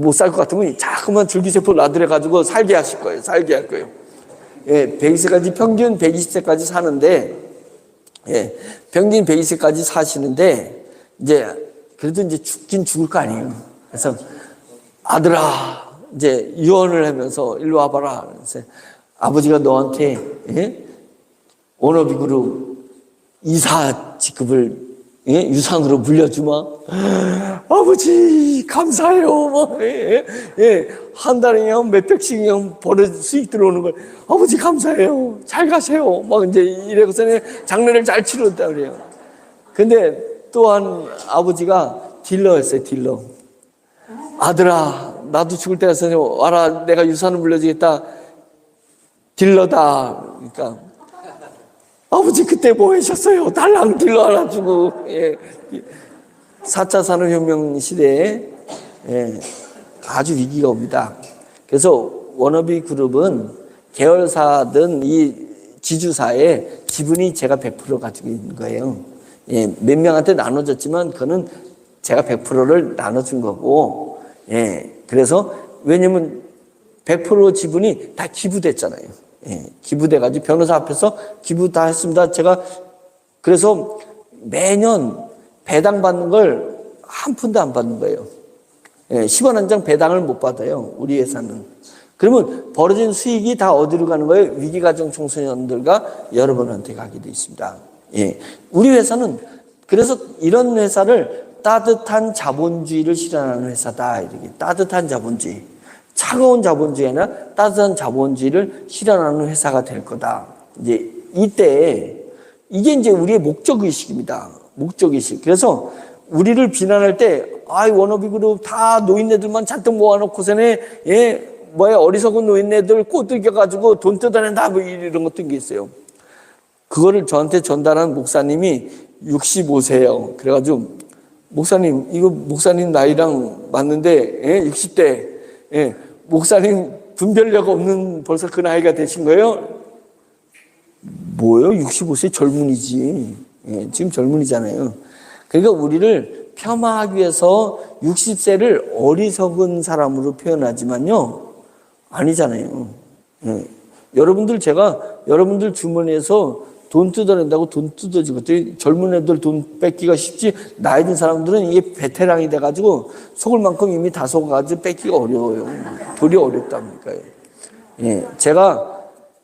못 살 것 같으면 자꾸만 줄기세포 놔들여가지고 살게 하실 거예요. 살게 할 거예요. 예, 120세까지, 평균 120세까지 사는데, 예, 평균 120세까지 사시는데, 이제, 그래도 이제 죽긴 죽을 거 아니에요. 그래서, 아들아, 이제 유언을 하면서 일로 와봐라. 그래서 아버지가 너한테, 예? 워너비그룹 이사 직급을 예? 유산으로 물려주마. 아버지 감사해요. 뭐, 예? 예. 한 달에 그냥 몇백씩 그냥 벌어 수익 들어오는 걸 아버지 감사해요. 잘 가세요. 막 이제 이래고서는 장례를 잘 치렀다 그래요. 근데 또한 아버지가 딜러였어요. 딜러. 아들아 나도 죽을 때가 있으니 와라. 내가 유산을 물려주겠다. 딜러다. 그러니까 아버지 그때 뭐 하셨어요? 달랑 딜러 하나 주고. 예. 4차 산업혁명 시대에 예. 아주 위기가 옵니다. 그래서 워너비 그룹은 계열사든 이 지주사의 지분이 제가 100% 가지고 있는 거예요. 예. 몇 명한테 나눠줬지만 그거는 제가 100%를 나눠준 거고, 예. 그래서 왜냐면 100% 지분이 다 기부됐잖아요. 예, 기부돼가지고 변호사 앞에서 기부 다 했습니다. 제가 그래서 매년 배당 받는 걸 한 푼도 안 받는 거예요. 예, 10원 한 장 배당을 못 받아요. 우리 회사는. 그러면 벌어진 수익이 다 어디로 가는 거예요? 위기가정 청소년들과 여러분한테 가게 돼 있습니다. 예, 우리 회사는 그래서 이런 회사를 따뜻한 자본주의를 실현하는 회사다. 이렇게 따뜻한 자본주의. 차가운 자본주의 아니라 따뜻한 자본주의를 실현하는 회사가 될 거다. 이제 이때 이게 이제 우리의 목적의식입니다. 목적의식. 그래서 우리를 비난할 때, 워너비그룹 다 노인네들만 잔뜩 모아놓고서는, 예, 어리석은 노인네들 꼬들겨가지고 돈 뜯어낸다, 뭐 이런 것도 있어요. 그거를 저한테 전달한 목사님이 65세예요. 그래가지고, 목사님, 이거 목사님 나이랑 맞는데, 예, 60대, 예, 목사님 분별력 없는 벌써 그 나이가 되신 거예요? 뭐예요? 65세 젊은이지. 예, 지금 젊은이잖아요. 그러니까 우리를 폄하하기 위해서 60세를 어리석은 사람으로 표현하지만요, 아니잖아요. 예, 제가 여러분들 주머니에서 돈 뜯어낸다고 돈 뜯어지고, 젊은 애들 돈 뺏기가 쉽지, 나이 든 사람들은 이게 베테랑이 돼가지고 속을 만큼 이미 다 속아가지고 뺏기가 어려워요. 도리 어렵답니까. 예, 제가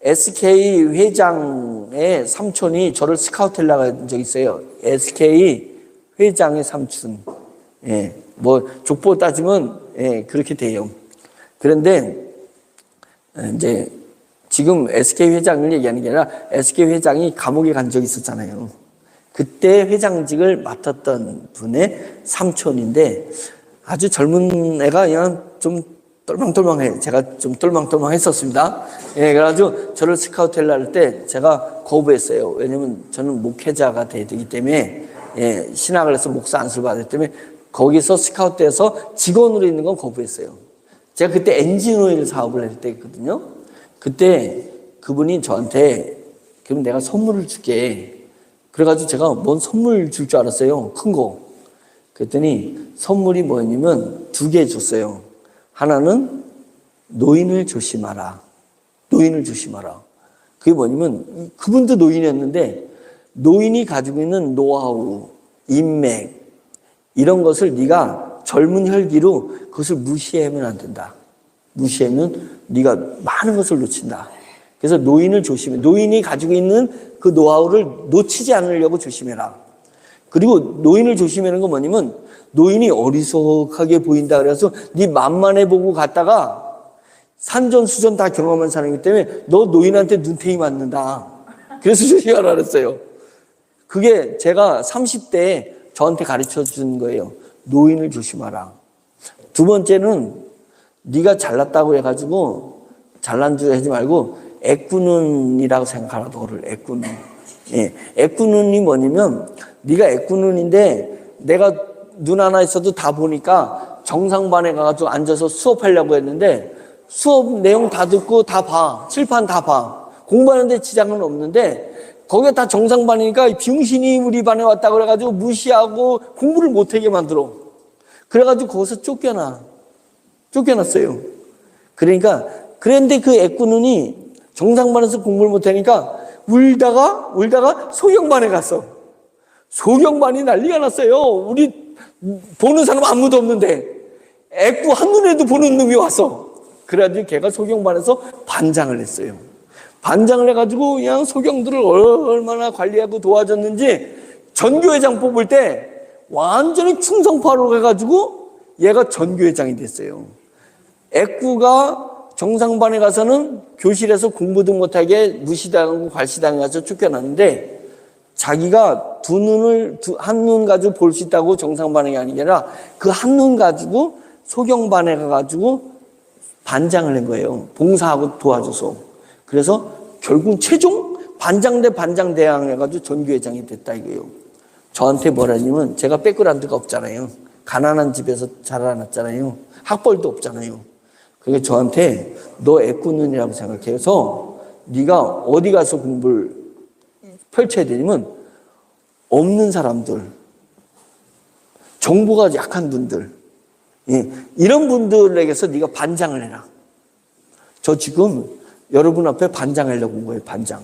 SK 회장의 삼촌이 저를 스카우트 하려고 한 적이 있어요. SK 회장의 삼촌. 예, 뭐 족보 따지면 예, 그렇게 돼요. 그런데 이제 지금 SK 회장을 얘기하는 게 아니라 SK 회장이 감옥에 간 적이 있었잖아요. 그때 회장직을 맡았던 분의 삼촌인데 아주 젊은 애가 그냥 좀 똘망똘망해. 제가 좀 똘망똘망했었습니다. 예, 그래가지고 저를 스카우트 하려고 할 때 제가 거부했어요. 왜냐면 저는 목회자가 돼야 되기 때문에, 예, 신학을 해서 목사 안수를 받았기 때문에 거기서 스카우트해서 직원으로 있는 건 거부했어요. 제가 그때 엔진오일 사업을 할 때거든요. 그때 그분이 저한테 그럼 내가 선물을 줄게. 그래가지고 제가 뭔 선물 줄 줄 알았어요. 큰 거. 그랬더니 선물이 뭐냐면 2개 줬어요. 하나는 노인을 조심하라. 노인을 조심하라. 그게 뭐냐면 그분도 노인이었는데 노인이 가지고 있는 노하우, 인맥 이런 것을 네가 젊은 혈기로 그것을 무시하면 안 된다. 무시하면 네가 많은 것을 놓친다. 그래서 노인을 조심해. 노인이 가지고 있는 그 노하우를 놓치지 않으려고 조심해라. 그리고 노인을 조심하는 건 뭐냐면 노인이 어리석하게 보인다 그래서 네 만만해 보고 갔다가 산전수전 다 경험한 사람이기 때문에 너 노인한테 눈탱이 맞는다. 그래서 조심하라 그랬어요. 그게 제가 30대에 저한테 가르쳐 준 거예요. 노인을 조심하라. 두 번째는 네가 잘났다고 해가지고 잘난 줄 하지 말고 애꾸눈이라고 생각하라. 너를 애꾸눈. 예, 애꾸눈이 뭐냐면 네가 애꾸눈인데 내가 눈 하나 있어도 다 보니까 정상반에 가가지고 앉아서 수업하려고 했는데 수업 내용 다 듣고 다 봐. 칠판 다 봐. 공부하는데 지장은 없는데 거기가 다 정상반이니까 병신이 우리 반에 왔다 그래가지고 무시하고 공부를 못하게 만들어. 그래가지고 거기서 쫓겨나. 쫓겨났어요. 그런데 그 애꾸눈이 정상반에서 공부를 못하니까 울다가 소경반에 갔어. 소경반이 난리가 났어요. 우리 보는 사람 아무도 없는데 애꾸 한눈에도 보는 놈이 왔어. 그래가지고 걔가 소경반에서 반장을 했어요. 반장을 해가지고 그냥 소경들을 얼마나 관리하고 도와줬는지 전교회장 뽑을 때 완전히 충성파로 해가지고 얘가 전교회장이 됐어요. 애꾸가 정상반에 가서는 교실에서 공부도 못하게 무시당하고 괄시당해서 쫓겨났는데 자기가 한눈 가지고 볼 수 있다고 정상반에 가는 게 아니라 그 한눈 가지고 소경반에 가가지고 반장을 한 거예요. 봉사하고 도와줘서. 그래서 결국 최종 반장 대 반장 대항 해가지고 전교회장이 됐다 이거예요. 저한테 뭐라냐면 제가 백그라운드가 없잖아요. 가난한 집에서 자라났잖아요. 학벌도 없잖아요. 그게 저한테 너 애꾸눈이라고 생각해서 네가 어디 가서 공부를 펼쳐야 되냐면 없는 사람들, 정보가 약한 분들, 이런 분들에게서 네가 반장을 해라. 저 지금 여러분 앞에 반장하려고 온 거예요. 반장.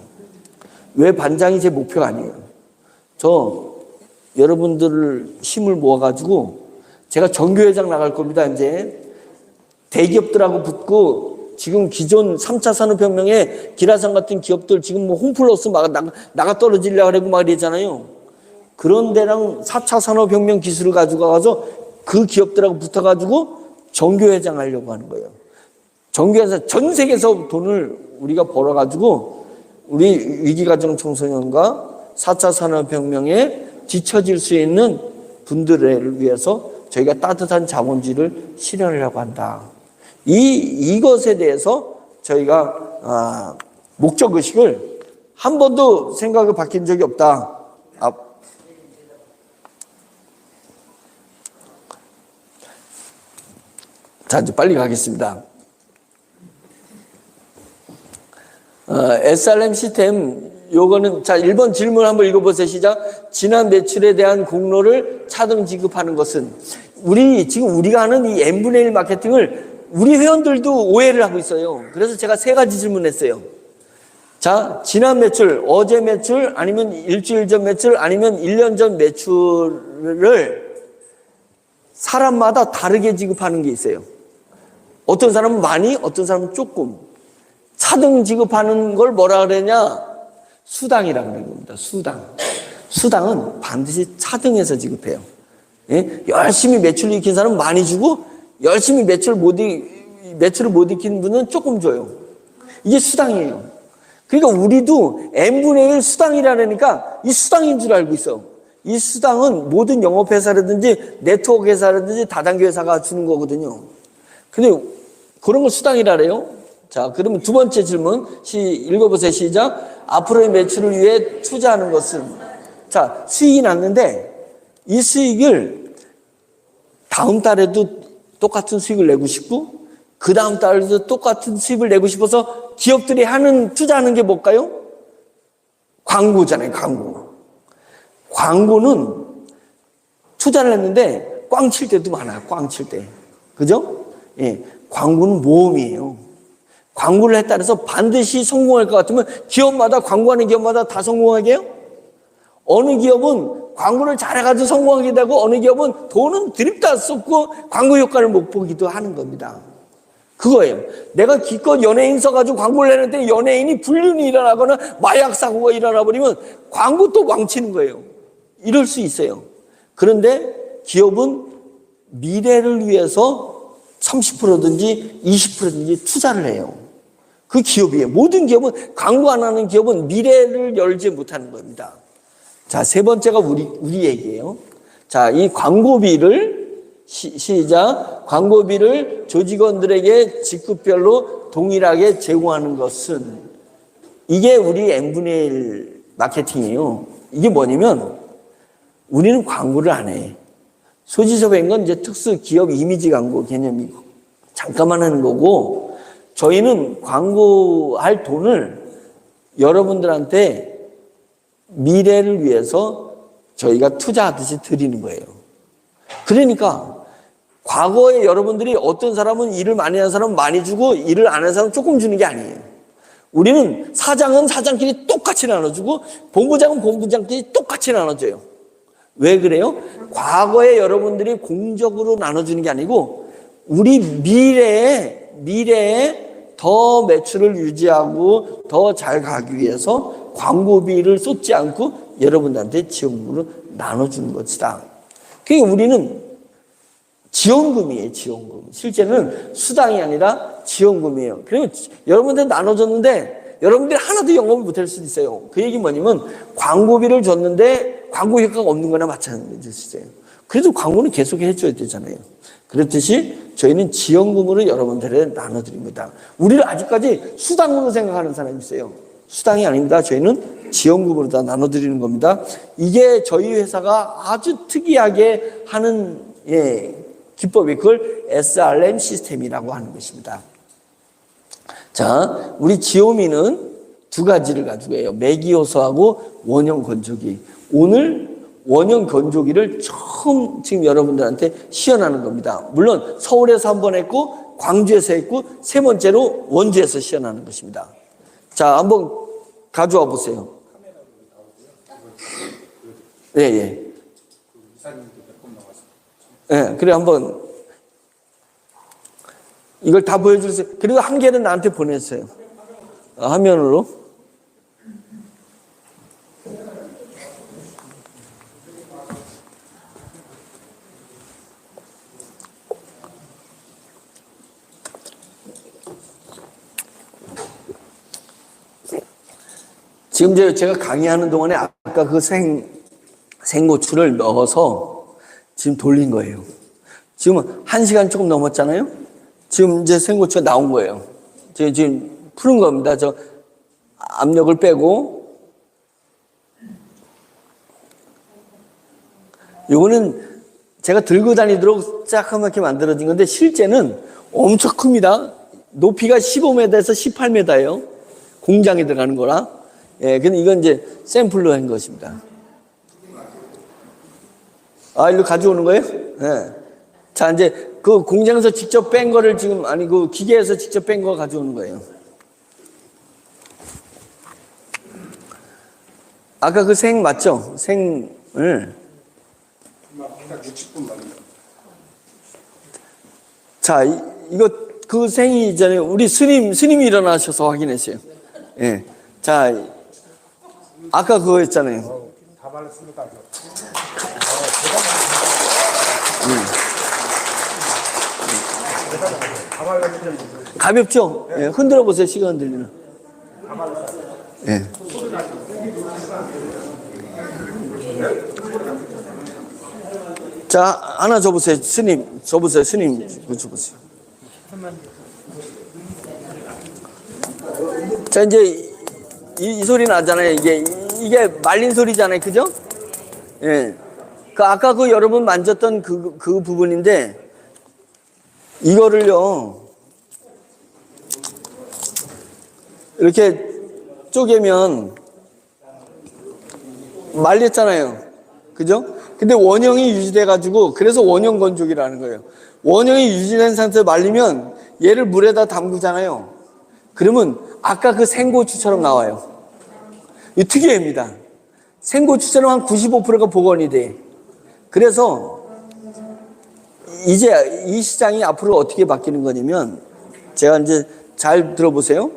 왜 반장이 제 목표가 아니에요. 저 여러분들을 힘을 모아가지고 제가 전교회장 나갈 겁니다. 이제 대기업들하고 붙고 지금 기존 3차 산업혁명에 기라상 같은 기업들 지금 뭐 홈플러스 막 나가 떨어지려고 하고 막 이러잖아요. 그런 데랑 4차 산업혁명 기술을 가지고 가서 그 기업들하고 붙어가지고 전교회장 하려고 하는 거예요. 전교회장 전 세계에서 돈을 우리가 벌어가지고 우리 위기가정 청소년과 4차 산업혁명에 뒤처질 수 있는 분들을 위해서 저희가 따뜻한 자본주의를 실현하려고 한다. 이것에 대해서 저희가 목적의식을 한 번도 생각을 바뀐 적이 없다. 자, 이제 빨리 가겠습니다. SRM 시스템, 요거는, 자, 1번 질문 한번 읽어보세요. 시작. 지난 매출에 대한 공로를 차등 지급하는 것은, 지금 우리가 하는 이 n분의 1 마케팅을 우리 회원들도 오해를 하고 있어요. 그래서 제가 3가지 질문했어요. 자, 지난 매출, 어제 매출, 아니면 일주일 전 매출, 아니면 1년 전 매출을 사람마다 다르게 지급하는 게 있어요. 어떤 사람은 많이, 어떤 사람은 조금. 차등 지급하는 걸 뭐라 그러냐? 수당이라고 그러는 겁니다. 수당은 반드시 차등해서 지급해요. 예? 열심히 매출을 익힌 사람은 많이 주고, 열심히 매출을 못 익힌 분은 조금 줘요. 이게 수당이에요. 그러니까 우리도 n분의 1 수당이라니까 이 수당인 줄 알고 있어. 이 수당은 모든 영업회사라든지 네트워크 회사라든지 다단계 회사가 주는 거거든요. 근데 그런 걸 수당이라래요. 자, 그러면 두 번째 질문 읽어보세요. 시작. 앞으로의 매출을 위해 투자하는 것은, 자, 수익이 났는데 이 수익을 다음 달에도 똑같은 수익을 내고 싶고 그 다음 달에도 똑같은 수익을 내고 싶어서 기업들이 투자하는 게 뭘까요? 광고잖아요. 광고는 투자를 했는데 꽝 칠 때도 많아요. 꽝 칠 때. 그죠? 예. 광고는 모험이에요. 광고를 했다 해서 반드시 성공할 것 같으면 광고하는 기업마다 다 성공하게 해요? 어느 기업은 광고를 잘해가지고 성공하게 되고 어느 기업은 돈은 드립다 쏟고 광고 효과를 못 보기도 하는 겁니다. 그거예요. 내가 기껏 연예인 써가지고 광고를 내는데 연예인이 불륜이 일어나거나 마약 사고가 일어나 버리면 광고 또 망치는 거예요. 이럴 수 있어요. 그런데 기업은 미래를 위해서 30%든지 20%든지 투자를 해요. 그 기업이에요. 모든 기업은, 광고 안 하는 기업은 미래를 열지 못하는 겁니다. 자, 세 번째가 우리 얘기예요. 자, 이 광고비를 시작. 광고비를 조직원들에게 직급별로 동일하게 제공하는 것은, 이게 우리 n분의 1 마케팅이에요. 이게 뭐냐면 우리는 광고를 안 해. 소지섭인 건 이제 특수 기업 이미지 광고 개념이고 잠깐만 하는 거고, 저희는 광고할 돈을 여러분들한테 미래를 위해서 저희가 투자하듯이 드리는 거예요. 그러니까 과거에 여러분들이 어떤 사람은 일을 많이 하는 사람은 많이 주고 일을 안 하는 사람은 조금 주는 게 아니에요. 우리는 사장은 사장끼리 똑같이 나눠주고 본부장은 본부장끼리 똑같이 나눠줘요. 왜 그래요? 과거에 여러분들이 공적으로 나눠주는 게 아니고 우리 미래에 더 매출을 유지하고 더 잘 가기 위해서 광고비를 쏟지 않고 여러분들한테 지원금으로 나눠주는 것이다. 그러니까 우리는 지원금이에요, 지원금. 실제는 수당이 아니라 지원금이에요. 그리고 여러분들 나눠줬는데 여러분들이 하나도 영업을 못할 수도 있어요. 그 얘기 뭐냐면 광고비를 줬는데 광고 효과가 없는 거나 마찬가지예요. 그래도 광고는 계속 해줘야 되잖아요. 그렇듯이 저희는 지원금으로 여러분들에게 나눠드립니다. 우리를 아직까지 수당으로 생각하는 사람이 있어요. 수당이 아닙니다. 저희는 지원금으로 다 나눠드리는 겁니다. 이게 저희 회사가 아주 특이하게 하는 기법이 그걸 SRM 시스템이라고 하는 것입니다. 자, 우리 지오미는 두 가지를 가지고 해요. 매기효소하고 원형 건조기. 오늘 원형 건조기를 처음 지금 여러분들한테 시연하는 겁니다. 물론 서울에서 한 번 했고 광주에서 했고 세 번째로 원주에서 시연하는 것입니다. 자, 한번 가져와 보세요. 예. 예, 그래 한번 이걸 다 보여주세요. 그리고 한 개는 나한테 보냈어요. 화면으로. 지금 제가 강의하는 동안에 아까 그 생고추를 넣어서 지금 돌린 거예요. 지금 1시간 조금 넘었잖아요. 지금 이제 생고추가 나온 거예요. 지금 푸른 겁니다. 저 압력을 빼고. 요거는 제가 들고 다니도록 자그맣게 만들어진 건데 실제는 엄청 큽니다. 높이가 15m에서 18m예요. 공장에 들어가는 거라. 예, 근데 이건 이제 샘플로 한 것입니다. 아, 일로 가져오는 거예요? 예. 자, 이제 그 공장에서 직접 뺀 거를 지금, 아니, 그 기계에서 직접 뺀 거 가져오는 거예요. 아까 그 생 맞죠? 생을. 60분 만에. 자, 이거 그 생이 있잖아요. 우리 스님이 일어나셔서 확인했어요. 예. 자, 아까 그거 했잖아요. 다 발랐습니다. 가볍죠? 예, 흔들어 보세요. 시간 흔들리는. 예. 자, 하나 줘보세요. 스님, 줘보세요. 스님, 이거 줘보세요. 자, 이제 이 소리 나잖아요. 이게 말린 소리잖아요. 그죠? 예. 그 아까 그 여러분 만졌던 그 부분인데 이거를요 이렇게 쪼개면 말렸잖아요. 그죠? 근데 원형이 유지돼 가지고 그래서 원형 건조기라는 거예요. 원형이 유지된 상태에서 말리면 얘를 물에다 담그잖아요. 그러면 아까 그 생고추처럼 나와요. 이 특이합니다. 생고추처럼 한 95%가 복원이 돼. 그래서 이제 이 시장이 앞으로 어떻게 바뀌는 거냐면 제가 이제 잘 들어보세요.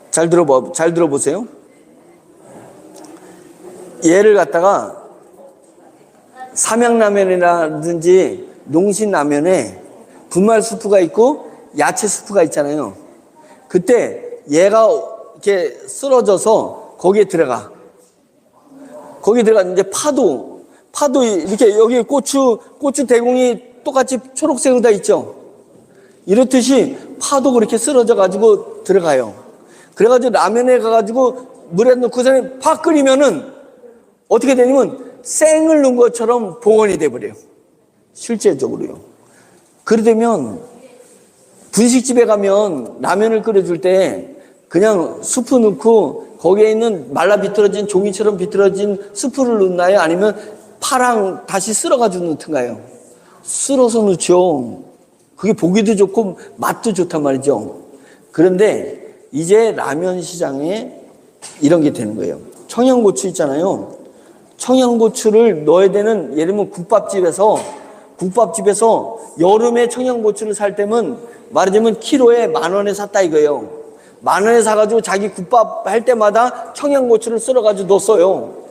잘 들어보세요. 얘를 갖다가 삼양라면이라든지 농신라면에 분말 수프가 있고 야채 수프가 있잖아요. 그때 얘가 이렇게 쓰러져서 거기에 들어가. 거기에 들어갔는데 파도 이렇게 여기 고추 대공이 똑같이 초록색으로 다 있죠. 이렇듯이 파도 그렇게 쓰러져 가지고 들어가요. 그래가지고 라면에 가가지고 물에 넣고 팍 끓이면은 어떻게 되냐면 생을 넣은 것처럼 복원이 돼버려요. 실제적으로요. 그러려면 분식집에 가면 라면을 끓여줄 때 그냥 수프 넣고 거기에 있는 말라 비틀어진 종이처럼 비틀어진 수프를 넣나요? 아니면 파랑 다시 쓸어가지고 넣든가요? 쓸어서 넣죠. 그게 보기도 좋고 맛도 좋단 말이죠. 그런데 이제 라면 시장에 이런 게 되는 거예요. 청양고추 있잖아요. 청양고추를 넣어야 되는, 예를 들면 국밥집에서 여름에 청양고추를 살 때면 말하자면 키로에 10,000원에 샀다 이거예요. 10,000원에 사가지고 자기 국밥 할 때마다 청양고추를 썰어가지고 넣었어요.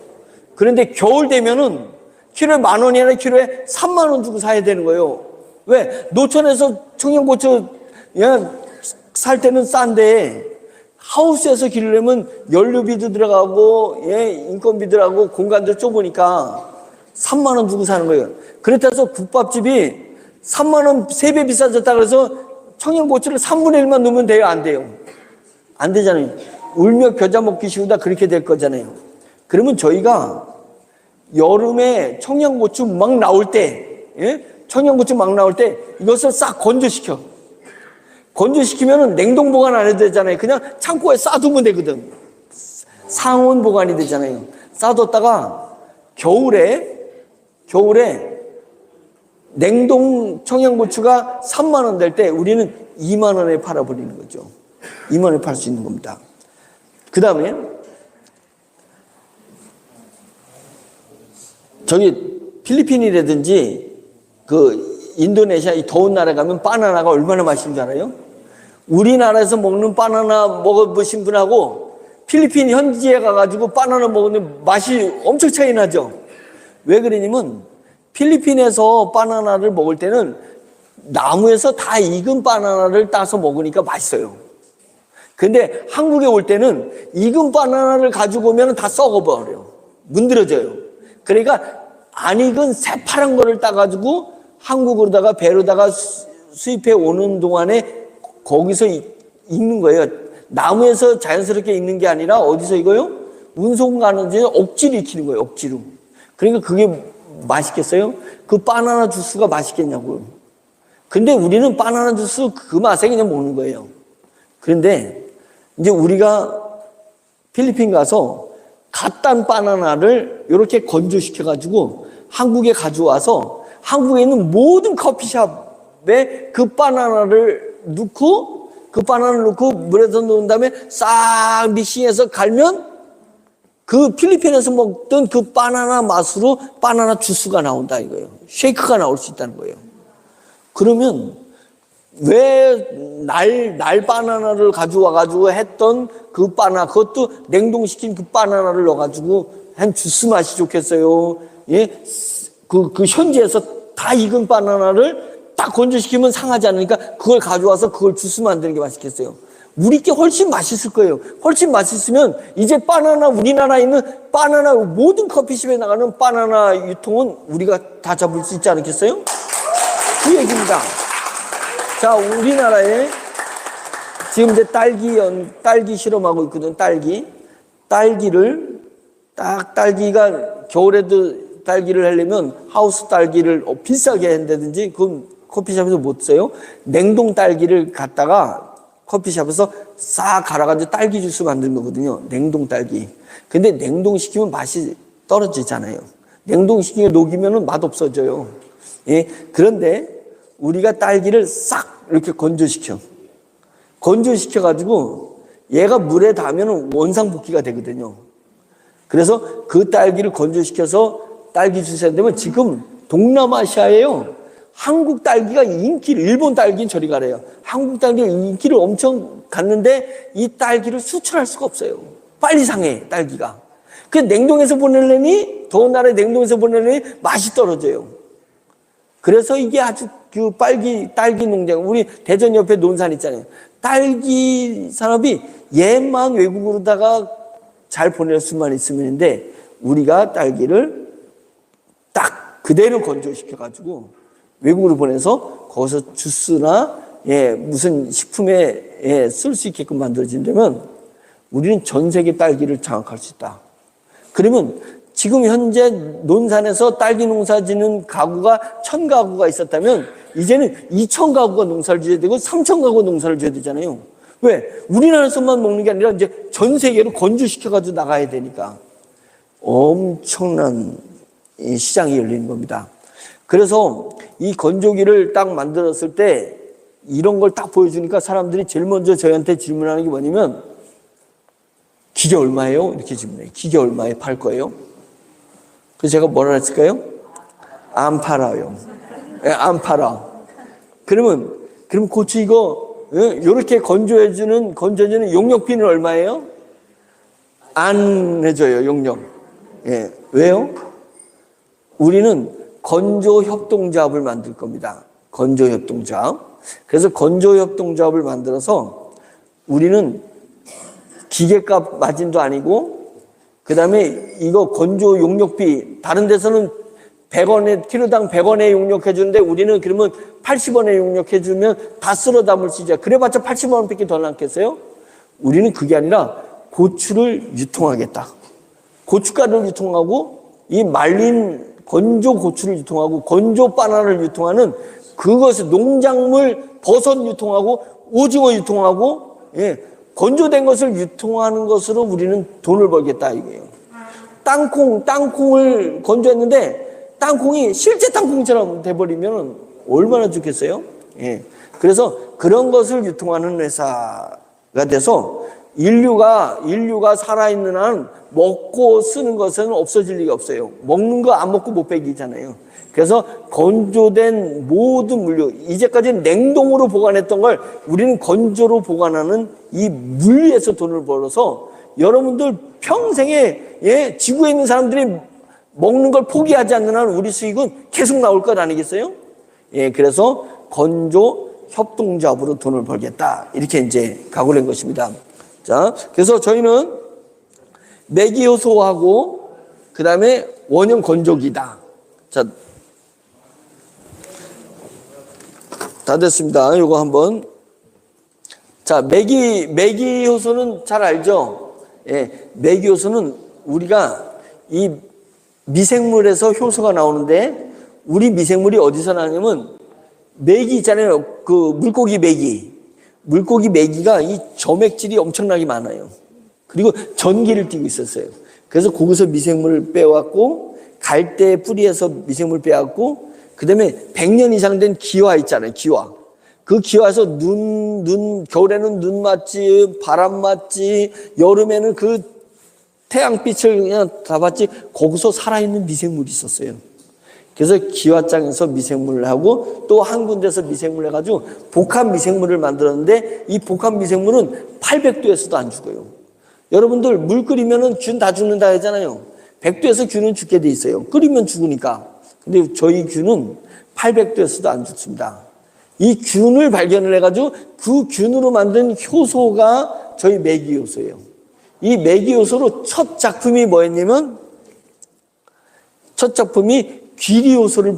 그런데 겨울 되면은 키로에 10,000원이 아니라 키로에 30,000원 주고 사야 되는 거예요. 왜? 노천에서 청양고추 살 때는 싼데 하우스에서 기르려면 연료비도 들어가고 인건비 들어가고 공간도 좁으니까 30,000원 주고 사는 거예요. 그렇다고 해서 국밥집이 30,000원 3배 비싸졌다 그래서 청양고추를 3분의 1만 넣으면 돼요? 안 돼요? 안 되잖아요. 울며 겨자 먹기 쉬우다 그렇게 될 거잖아요. 그러면 저희가 여름에 청양고추 막 나올 때 이것을 싹 건조시키면은 냉동 보관 안 해도 되잖아요. 그냥 창고에 싸두면 되거든. 상온 보관이 되잖아요. 싸뒀다가 겨울에 냉동 청양고추가 30,000원 될 때 우리는 20,000원에 팔아버리는 거죠. 20,000원에 팔 수 있는 겁니다. 그 다음에 저기 필리핀이라든지 그 인도네시아 이 더운 나라 가면 바나나가 얼마나 맛있는 줄 알아요? 우리나라에서 먹는 바나나 먹어보신 분하고 필리핀 현지에 가가지고 바나나 먹는 맛이 엄청 차이 나죠? 왜 그러냐면 필리핀에서 바나나를 먹을 때는 나무에서 다 익은 바나나를 따서 먹으니까 맛있어요. 근데 한국에 올 때는 익은 바나나를 가지고 오면 다 썩어버려요. 문드러져요. 그러니까 안 익은 새파란 거를 따가지고 한국으로다가 배로다가 수입해 오는 동안에 거기서 익는 거예요. 나무에서 자연스럽게 익는 게 아니라 어디서 익어요? 운송 가는 데 억지로 익히는 거예요. 억지로. 그러니까 그게 맛있겠어요? 그 바나나 주스가 맛있겠냐고요. 근데 우리는 바나나 주스 그 맛에 그냥 먹는 거예요. 그런데 이제 우리가 필리핀 가서 갓 딴 바나나를 이렇게 건조시켜가지고 한국에 가져와서 한국에 있는 모든 커피숍에 그 바나나를 넣고 물에서 넣은 다음에 싹 믹싱해서 갈면 그 필리핀에서 먹던 그 바나나 맛으로 바나나 주스가 나온다 이거예요. 쉐이크가 나올 수 있다는 거예요. 그러면 왜 날 바나나를 가져와가지고 했던 그 바나나, 그것도 냉동시킨 그 바나나를 넣어가지고 한 주스 맛이 좋겠어요. 예? 그 현지에서 다 익은 바나나를 딱 건조시키면 상하지 않으니까 그걸 가져와서 그걸 주스 만드는 게 맛있겠어요. 우리 게 훨씬 맛있을 거예요. 훨씬 맛있으면 이제 바나나, 우리나라에 있는 바나나, 모든 커피숍에 나가는 바나나 유통은 우리가 다 잡을 수 있지 않겠어요? 그 얘기입니다. 자, 우리나라에 지금 이제 딸기 실험하고 있거든, 딸기를 딸기가 겨울에도 딸기를 하려면 하우스 딸기를 비싸게 한다든지 그건 커피숍에서 못 써요. 냉동 딸기를 갖다가 커피숍에서 싹 갈아가지고 딸기 주스 만드는 거거든요. 냉동 딸기. 근데 냉동시키면 맛이 떨어지잖아요. 냉동시키면 녹이면 맛 없어져요. 예. 그런데 우리가 딸기를 싹 이렇게 건조시켜가지고 얘가 물에 닿으면 원상복귀가 되거든요. 그래서 그 딸기를 건조시켜서 딸기 주스에 되면 지금 동남아시아에요. 한국 딸기가 일본 딸기는 저리 가래요. 한국 딸기가 인기를 엄청 갔는데 이 딸기를 수출할 수가 없어요. 빨리 상해, 딸기가. 그 냉동해서 보내려니, 더운 나라에 냉동해서 보내려니 맛이 떨어져요. 그래서 이게 아주 그 딸기 농장, 우리 대전 옆에 논산 있잖아요. 딸기 산업이 얘만 외국으로다가 잘 보낼 수만 있으면인데 우리가 딸기를 딱 그대로 건조시켜가지고 외국으로 보내서 거기서 주스나 무슨 식품에 쓸 수 있게끔 만들어진다면 우리는 전 세계 딸기를 장악할 수 있다. 그러면 지금 현재 논산에서 딸기 농사 짓는 가구가 1,000가구가 있었다면 이제는 2,000가구가 농사를 지어야 되고 3,000가구가 농사를 지어야 되잖아요. 왜? 우리나라에서만 먹는 게 아니라 이제 전 세계로 건조시켜가지고 나가야 되니까 엄청난 시장이 열리는 겁니다. 그래서 이 건조기를 딱 만들었을 때 이런 걸 딱 보여주니까 사람들이 제일 먼저 저희한테 질문하는 게 뭐냐면 기계 얼마예요? 이렇게 질문해요. 기계 얼마에 팔 거예요? 그래서 제가 뭐라 했을까요? 안 팔아요. 예, 안 팔아. 그럼 고추 이거 이렇게 건져주는 용역비는 얼마예요? 안 해줘요, 용역. 예, 왜요? 우리는 건조협동조합을 만들 겁니다. 건조협동조합. 그래서 건조협동조합을 만들어서 우리는 기계값 마진도 아니고, 그 다음에 이거 건조 용역비, 다른 데서는 100원에, 키로당 100원에 용역해 주는데 우리는 그러면 80원에 용역해 주면 다 쓸어 담을 수 있죠. 그래봤자 80원 밖에 더 남겠어요? 우리는 그게 아니라 고추를 유통하겠다. 고춧가루를 유통하고 이 말린 건조 고추를 유통하고 건조 바나나를 유통하는 그것을 농작물 버섯 유통하고 오징어 유통하고 예, 건조된 것을 유통하는 것으로 우리는 돈을 벌겠다 이거예요. 땅콩을 건조했는데 땅콩이 실제 땅콩처럼 돼버리면 얼마나 좋겠어요? 예. 그래서 그런 것을 유통하는 회사가 돼서 인류가 살아있는 한 먹고 쓰는 것은 없어질 리가 없어요. 먹는 거 안 먹고 못 배기잖아요. 그래서 건조된 모든 물류, 이제까지는 냉동으로 보관했던 걸 우리는 건조로 보관하는 이 물류에서 돈을 벌어서 여러분들 평생에 예, 지구에 있는 사람들이 먹는 걸 포기하지 않는 한 우리 수익은 계속 나올 것 아니겠어요? 예, 그래서 건조 협동조합으로 돈을 벌겠다. 이렇게 이제 각오를 한 것입니다. 자, 그래서 저희는 매기 효소하고 그 다음에 원형 건조기다. 자, 다 됐습니다. 요거 한번. 자, 매기 효소는 잘 알죠? 예, 매기 효소는 우리가 이 미생물에서 효소가 나오는데 우리 미생물이 어디서 나냐면 매기 있잖아요. 그 물고기 매기가 이 점액질이 엄청나게 많아요. 그리고 전기를 띠고 있었어요. 그래서 거기서 미생물을 빼왔고 갈대 뿌리에서 미생물 빼왔고 그 다음에 100년 이상 된 기화 있잖아요. 기화. 그 기화에서 겨울에는 눈 맞지, 바람 맞지, 여름에는 그 태양빛을 그냥 다 받지, 거기서 살아있는 미생물이 있었어요. 그래서 기화장에서 미생물을 하고 또 한 군데서 미생물을 해가지고 복합 미생물을 만들었는데 이 복합 미생물은 800도에서도 안 죽어요. 여러분들 물 끓이면은 균 다 죽는다 하잖아요. 100도에서 균은 죽게 돼 있어요. 끓이면 죽으니까. 근데 저희 균은 800도에서도 안 죽습니다. 이 균을 발견을 해가지고 그 균으로 만든 효소가 저희 매기 효소예요. 이 매기 효소로 첫 작품이 뭐였냐면 첫 작품이 귀리 효소를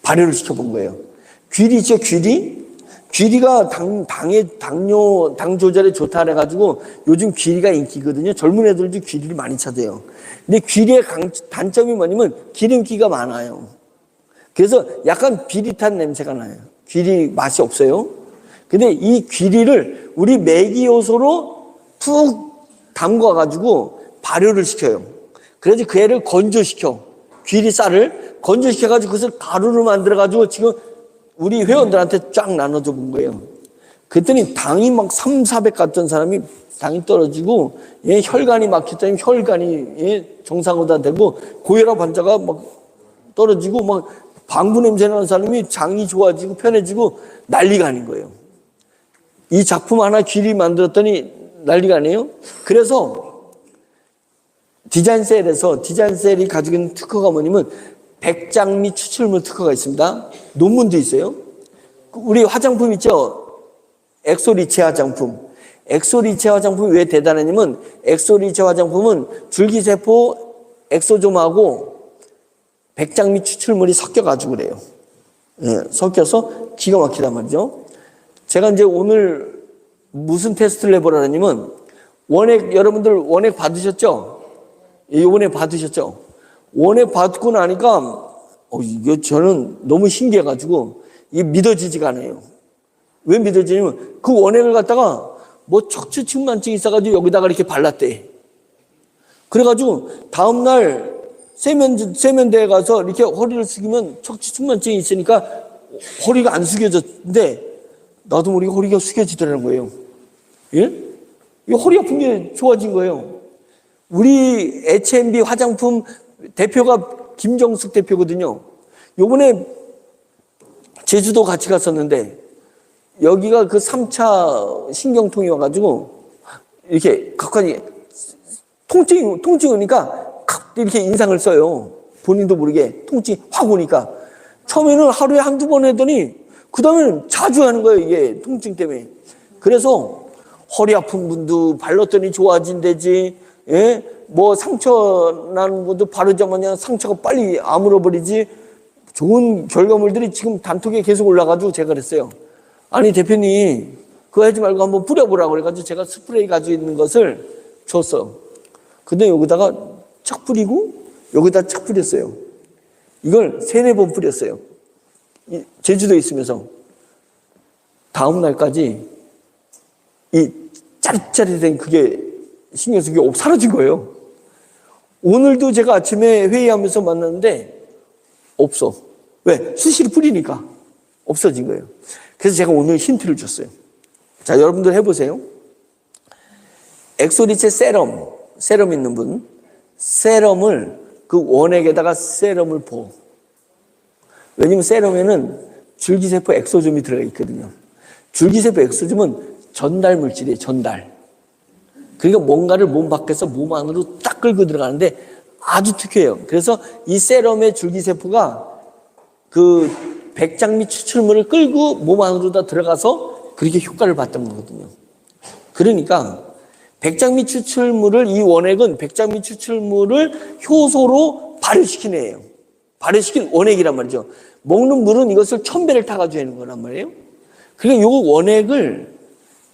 발효를 시켜본 거예요. 귀리죠, 귀리? 귀리가 당 조절에 좋다 그래가지고 요즘 귀리가 인기거든요. 젊은 애들도 귀리를 많이 찾아요. 근데 귀리의 단점이 뭐냐면 기름기가 많아요. 그래서 약간 비릿한 냄새가 나요. 귀리 맛이 없어요. 근데 이 귀리를 우리 매기 효소로 푹 담궈가지고 발효를 시켜요. 그래서 그 애를 건조시켜. 귀리 쌀을 건조시켜가지고 그것을 가루로 만들어가지고 지금 우리 회원들한테 쫙 나눠줘 본 거예요. 그랬더니 당이 막 300-400 갔던 사람이 당이 떨어지고 예, 혈관이 막혔더니 혈관이 예, 정상보다 되고 고혈압 환자가 막 떨어지고 막 방부 냄새 나는 사람이 장이 좋아지고 편해지고 난리가 아닌 거예요. 이 작품 하나 귀리 만들었더니 난리가 아니에요. 그래서 디자인셀이 가지고 있는 특허가 뭐냐면 백장미 추출물 특허가 있습니다. 논문도 있어요. 우리 화장품 있죠? 엑소리체 화장품. 엑소리체 화장품이 왜 대단하냐면 엑소리체 화장품은 줄기세포 엑소좀하고 백장미 추출물이 섞여가지고 그래요. 예, 섞여서 기가 막히단 말이죠. 제가 이제 오늘 무슨 테스트를 해보라냐면 여러분들 원액 받으셨죠? 이번에 받으셨죠? 원액 받고 나니까 이게 저는 너무 신기해가지고 이게 믿어지지가 않아요. 왜 믿어지냐면 그 원액을 갖다가 뭐 척추측만증이 있어가지고 여기다가 이렇게 발랐대. 그래가지고 다음날 세면대에 가서 이렇게 허리를 숙이면 척추 측만증이 있으니까 허리가 안 숙여졌는데 나도 모르게 허리가 숙여지더라는 거예요. 예? 이 허리 아픈 게 좋아진 거예요. 우리 H&B 화장품 대표가 김정숙 대표거든요. 요번에 제주도 같이 갔었는데 여기가 그 3차 신경통이 와가지고 이렇게 각관이 통증이 오니까 이렇게 인상을 써요. 본인도 모르게 통증이 확 오니까. 처음에는 하루에 한두 번 했더니 그 다음에는 자주 하는 거예요. 이게 통증 때문에. 그래서 허리 아픈 분도 발랐더니 좋아진대지. 예? 뭐 상처 나는 분도 바르자마자 상처가 빨리 아물어버리지. 좋은 결과물들이 지금 단톡에 계속 올라가지고 제가 그랬어요. 아니 대표님 그거 하지 말고 한번 뿌려보라고 그래가지고 제가 스프레이 가지고 있는 것을 줬어. 근데 여기다가 착 뿌리고 여기다 착 뿌렸어요. 이걸 3-4번 뿌렸어요. 제주도에 있으면서 다음 날까지 이 짜릿짜릿한 그게 신경 쓰기 사라진 거예요. 오늘도 제가 아침에 회의하면서 만났는데 없어. 왜? 수시로 뿌리니까 없어진 거예요. 그래서 제가 오늘 힌트를 줬어요. 자, 여러분들 해보세요. 엑소리체 세럼 있는 분, 세럼을 그 원액에다가 세럼을 부어. 왜냐면 세럼에는 줄기세포 엑소즘이 들어가 있거든요. 줄기세포 엑소즘은 전달 물질이에요, 전달. 그러니까 뭔가를 몸 밖에서 몸 안으로 딱 끌고 들어가는데 아주 특이해요. 그래서 이 세럼의 줄기세포가 그 백장미 추출물을 끌고 몸 안으로 다 들어가서 그렇게 효과를 봤던 거거든요. 그러니까 백장미 추출물을 이 원액은 백장미 추출물을 효소로 발효시킨 애예요. 발효시킨 원액이란 말이죠. 먹는 물은 이것을 1000배를 타가지고 하는 거란 말이에요. 그러니까 이 원액을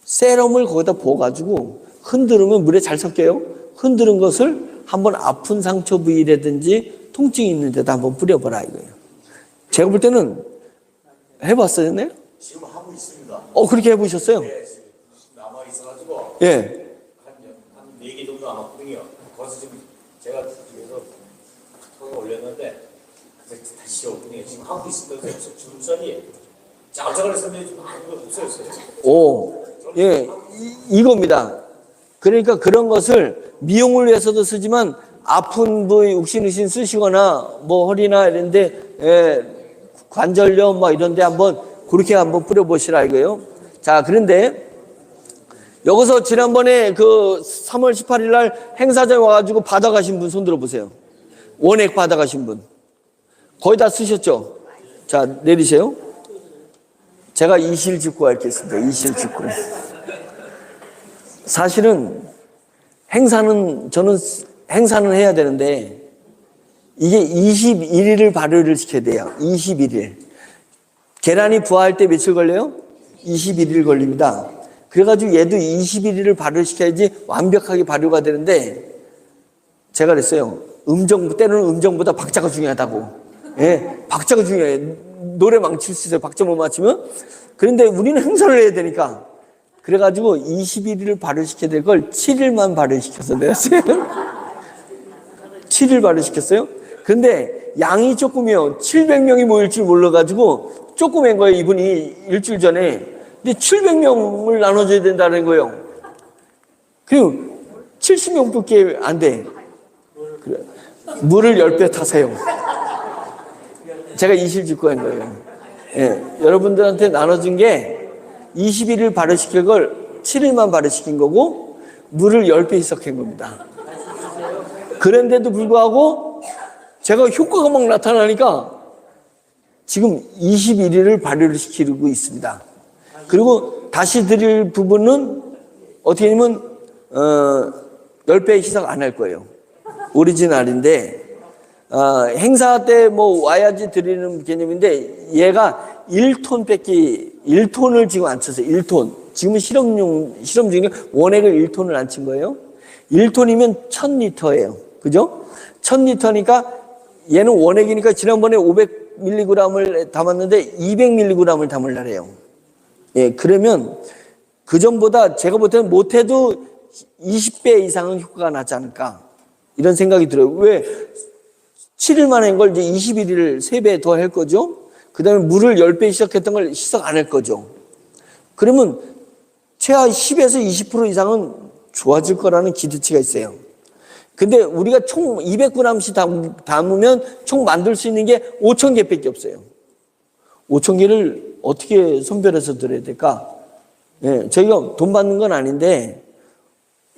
세럼을 거기다 부어가지고 흔들으면 물에 잘 섞여요. 흔드는 것을 한번 아픈 상처 부위라든지 통증이 있는 데다 한번 뿌려보라 이거예요. 제가 볼 때는 해봤어요, 네? 지금 하고 있습니다. 그렇게 해보셨어요? 네, 남아 있어가지고 예. 한 4개 정도 남았거든요. 거기서 지금 제가 집에서 턱에 올렸는데 다시 오거든요. 지금 하고 있습니다. 주름살이 짜잘했었는데 지금 아무것도 없어졌어요. 오, 예, 이겁니다. 그러니까 그런 것을 미용을 위해서도 쓰지만 아픈 부위 욱신욱신 쓰시거나 뭐 허리나 이런데 관절염 막 이런데 한번 그렇게 한번 뿌려보시라 이거예요. 자, 그런데 여기서 지난번에 그 3월 18일 날 행사장에 와가지고 받아가신 분 손 들어보세요. 원액 받아가신 분. 거의 다 쓰셨죠? 자, 내리세요. 제가 이실직고 하겠습니다. 이실직고. 사실은 저는 행사는 해야 되는데 이게 21일을 발효를 시켜야 돼요. 21일. 계란이 부화할 때 며칠 걸려요? 21일 걸립니다. 그래가지고 얘도 21일을 발효시켜야지 완벽하게 발효가 되는데 제가 그랬어요. 때로는 음정보다 박자가 중요하다고. 예, 박자가 중요해. 노래 망칠 수 있어요. 박자 못 맞추면. 그런데 우리는 행사를 해야 되니까. 그래가지고 21일을 발효시켜야 될 걸 7일만 발효시켜서 내었어요. 7일 발효시켰어요. 근데 양이 조금이요. 700명이 모일 줄 몰라가지고 조금 한 거예요. 이분이 일주일 전에. 근데 700명을 나눠줘야 된다는 거예요. 그 70명밖에 안 돼. 그래. 물을 10배 타세요. 제가 이실직고 한 거예요. 예, 여러분들한테 나눠준 게 21일 발효시킬 걸 7일만 발효시킨 거고 물을 10배 희석한 겁니다. 그런데도 불구하고 제가 효과가 막 나타나니까 지금 21일을 발효를 시키고 있습니다. 그리고 다시 드릴 부분은 어떻게 하냐면 10배 희석 안 할 거예요. 오리지널인데 행사 때 뭐 와야지 드리는 개념인데 얘가 1톤을 지금 안 쳤어요. 1톤. 지금은 실험 중에 원액을 1톤을 안 친 거예요. 1톤이면 1000리터예요. 그죠? 1000리터니까 얘는 원액이니까 지난번에 500mg을 담았는데 200mg을 담으려래요. 예, 그러면 그 전보다 제가 볼 때는 못해도 20배 이상은 효과가 나지 않을까. 이런 생각이 들어요. 왜? 7일 만에 한 걸 이제 21일 3배 더 할 거죠. 그 다음에 물을 10배 희석했던 걸 희석 안 할 거죠. 그러면 최하 10에서 20% 이상은 좋아질 거라는 기대치가 있어요. 근데 우리가 총 200g씩 담으면 총 만들 수 있는 게 5,000개 밖에 없어요. 5,000개를 어떻게 선별해서 드려야 될까? 예, 저희가 돈 받는 건 아닌데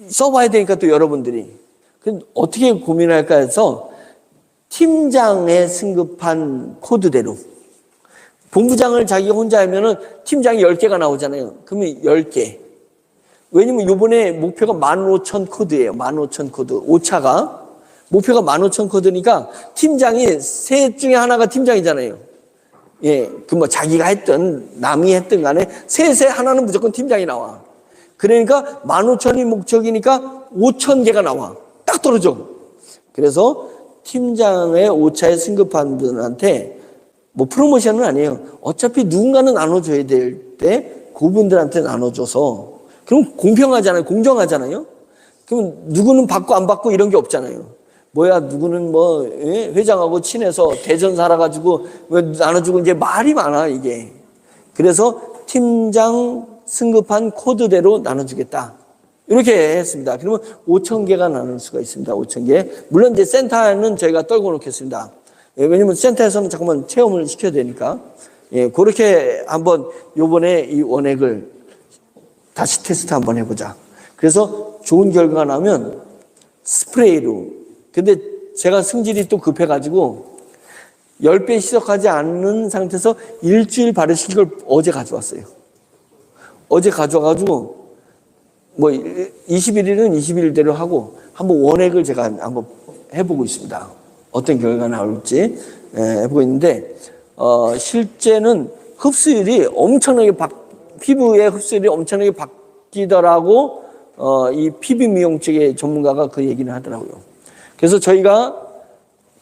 써봐야 되니까 또 여러분들이. 어떻게 고민할까 해서 팀장에 승급한 코드대로. 본부장을 자기가 혼자 하면은 팀장이 10개가 나오잖아요. 그러면 10개. 왜냐면 요번에 목표가 15,000 코드예요. 15,000 코드. 오차가. 목표가 15,000 코드니까 팀장이 셋 중에 하나가 팀장이잖아요. 예. 그 뭐 자기가 했든 남이 했든 간에 셋에 하나는 무조건 팀장이 나와. 그러니까 15,000이 목적이니까 5,000개가 나와. 딱 떨어져. 그래서 팀장의 오차에 승급한 분한테 뭐 프로모션은 아니에요. 어차피 누군가는 나눠줘야 될 때 그분들한테 나눠줘서 그럼 공평하잖아요. 공정하잖아요. 그럼 누구는 받고 안 받고 이런 게 없잖아요. 뭐야 누구는 뭐 회장하고 친해서 대전 살아가지고 나눠주고 이제 말이 많아 이게. 그래서 팀장 승급한 코드대로 나눠주겠다. 이렇게 했습니다. 그러면 5,000개가 나눌 수가 있습니다. 5,000개. 물론 이제 센터는 저희가 떨궈 놓겠습니다. 예, 왜냐면 센터에서는 잠깐만 체험을 시켜야 되니까. 예, 그렇게 한번 요번에 이 원액을 다시 테스트 한번 해보자. 그래서 좋은 결과가 나면 스프레이로. 근데 제가 승질이 또 급해가지고 10배 희석하지 않는 상태에서 일주일 바르실 걸 어제 가져왔어요. 어제 가져와가지고 뭐 21일은 21일대로 하고 한번 원액을 제가 한번 해보고 있습니다. 어떤 결과가 나올지 해보고 있는데 실제는 흡수율이 엄청나게 피부의 흡수율이 엄청나게 바뀌더라고 이 피부 미용 쪽의 전문가가 그 얘기를 하더라고요. 그래서 저희가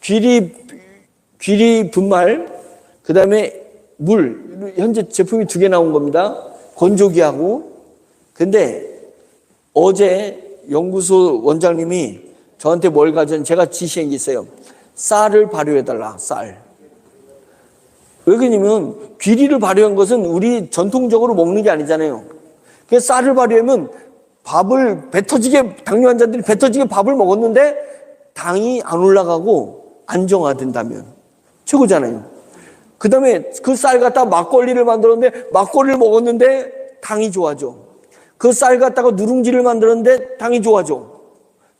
귀리 분말 그 다음에 물 현재 제품이 2개 나온 겁니다. 건조기하고. 근데 어제 연구소 원장님이 저한테 뭘 가져온 제가 지시한 게 있어요. 쌀을 발효해달라. 쌀. 왜 그러냐면 귀리를 발효한 것은 우리 전통적으로 먹는 게 아니잖아요. 그래서 쌀을 발효하면 밥을 당뇨 환자들이 배 터지게 밥을 먹었는데 당이 안 올라가고 안정화된다면 최고잖아요. 그 다음에 그 쌀 갖다 막걸리를 만들었는데 막걸리를 먹었는데 당이 좋아져. 그 쌀 갖다가 누룽지를 만들었는데 당이 좋아져.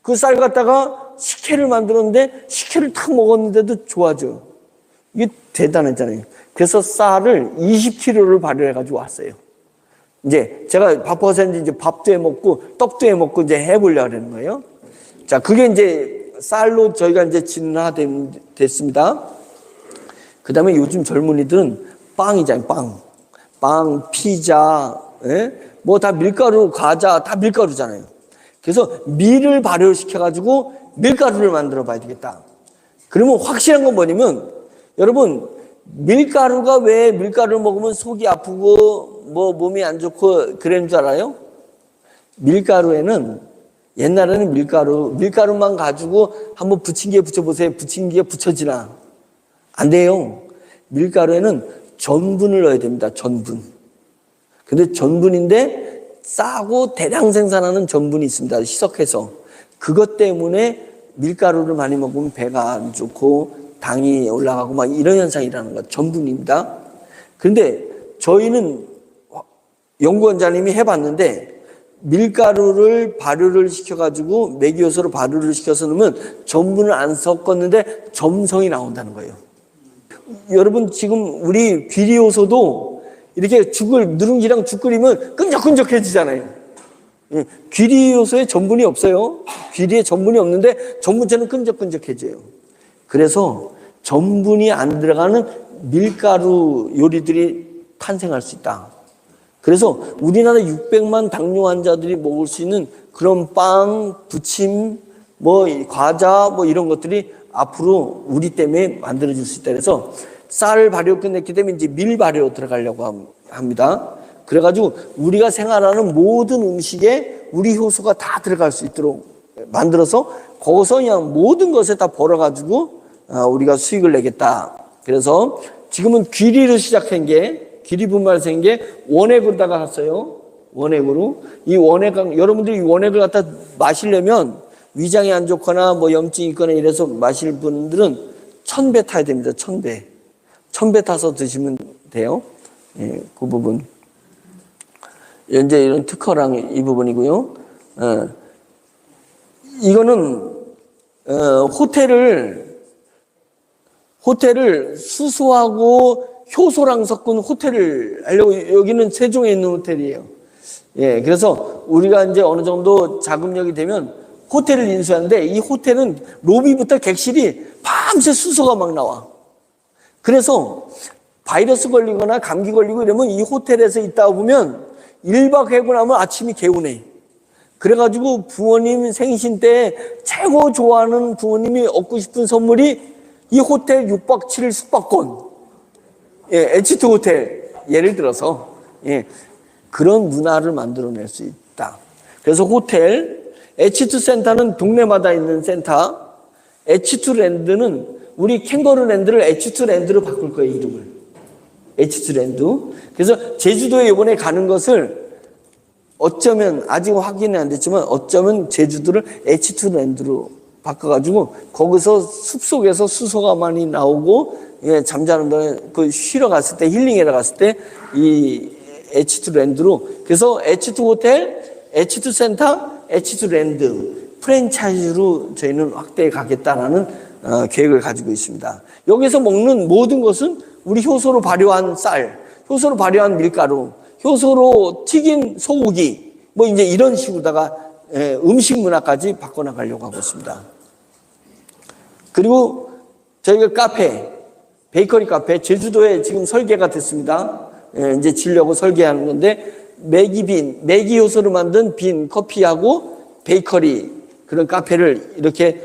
그 쌀 갖다가 식혜를 만들었는데 식혜를 탁 먹었는데도 좋아져. 이게 대단했잖아요. 그래서 쌀을 20kg를 발효해가지고 왔어요. 이제 제가 바빠서 이제 밥도 해 먹고 떡도 해 먹고 이제 해보려고 하는 거예요. 자, 그게 이제 쌀로 저희가 이제 진화됐습니다. 그 다음에 요즘 젊은이들은 빵이잖아요. 빵, 피자, 뭐 다 밀가루, 과자 다 밀가루잖아요. 그래서 밀을 발효시켜가지고 밀가루를 만들어 봐야 되겠다. 그러면 확실한 건 뭐냐면 여러분 밀가루가 왜 밀가루를 먹으면 속이 아프고 뭐 몸이 안 좋고 그런 줄 알아요? 밀가루에는 옛날에는 밀가루만 가지고 한번 부침개에 붙여보세요. 부침개에 붙여지나? 안 돼요. 밀가루에는 전분을 넣어야 됩니다. 전분. 근데 전분인데 싸고 대량 생산하는 전분이 있습니다. 희석해서. 그것 때문에 밀가루를 많이 먹으면 배가 안 좋고 당이 올라가고 막 이런 현상이 일어나는 거예요. 전분입니다. 그런데 저희는 연구원장님이 해봤는데 밀가루를 발효를 시켜가지고 매기효소로 발효를 시켜서 넣으면 전분을 안 섞었는데 점성이 나온다는 거예요. 여러분 지금 우리 귀리효소도 이렇게 누룽지랑 죽 끓이면 끈적끈적해지잖아요. 귀리효소에 전분이 없어요. 귀리에 전분이 없는데 전분체는 끈적끈적해져요. 그래서 전분이 안 들어가는 밀가루 요리들이 탄생할 수 있다. 그래서 우리나라 600만 당뇨 환자들이 먹을 수 있는 그런 빵, 부침, 뭐 과자 뭐 이런 것들이 앞으로 우리 때문에 만들어질 수 있다. 그래서 쌀 발효 끝냈기 때문에 이제 밀 발효 들어가려고 합니다. 그래가지고 우리가 생활하는 모든 음식에 우리 효소가 다 들어갈 수 있도록 만들어서 거기서 그냥 모든 것에 다 벌어가지고 우리가 수익을 내겠다. 그래서 지금은 귀리로 시작한 게, 귀리 분말 생긴 게 원액으로다가 갔어요. 원액으로. 이 원액, 여러분들이 이 원액을 갖다 마시려면 위장이 안 좋거나 뭐 염증이 있거나 이래서 마실 분들은 1000배 타야 됩니다. 1000배. 1000배 타서 드시면 돼요. 예, 그 부분. 이제 이런 특허랑 이 부분이고요. 이거는 호텔을 수소하고 효소랑 섞은 호텔을 하려고, 여기는 세종에 있는 호텔이에요. 예, 그래서 우리가 이제 어느 정도 자금력이 되면 호텔을 인수하는데, 이 호텔은 로비부터 객실이 밤새 수소가 막 나와. 그래서 바이러스 걸리거나 감기 걸리고 이러면 이 호텔에서 있다 보면 1박 하고 나면 아침이 개운해. 그래가지고 부모님 생신 때 최고 좋아하는 부모님이 얻고 싶은 선물이 이 호텔 6박 7일 숙박권. 예, H2 호텔. 예를 들어서. 예, 그런 문화를 만들어낼 수 있다. 그래서 호텔, H2 센터는 동네마다 있는 센터, H2 랜드는 우리 캥거루 랜드를 H2 랜드로 바꿀 거예요, 이름을. H2 랜드. 그래서 제주도에 이번에 가는 것을 어쩌면, 아직 확인은 안 됐지만 어쩌면 제주도를 H2 랜드로 바꿔가지고 거기서 숲속에서 수소가 많이 나오고, 예, 잠자는 동안 그 쉬러 갔을 때, 힐링하러 갔을 때 이 H2 랜드로, 그래서 H2 호텔, H2 센터, H2 랜드 프랜차이즈로 저희는 확대해 가겠다라는 계획을 가지고 있습니다. 여기서 먹는 모든 것은 우리 효소로 발효한 쌀, 효소로 발효한 밀가루, 효소로 튀긴 소고기, 뭐 이제 이런 식으로다가 음식 문화까지 바꿔나가려고 하고 있습니다. 그리고 저희가 카페, 베이커리 카페, 제주도에 지금 설계가 됐습니다. 이제 지려고 설계하는 건데, 매기 효소로 만든 빈 커피하고 베이커리, 그런 카페를 이렇게,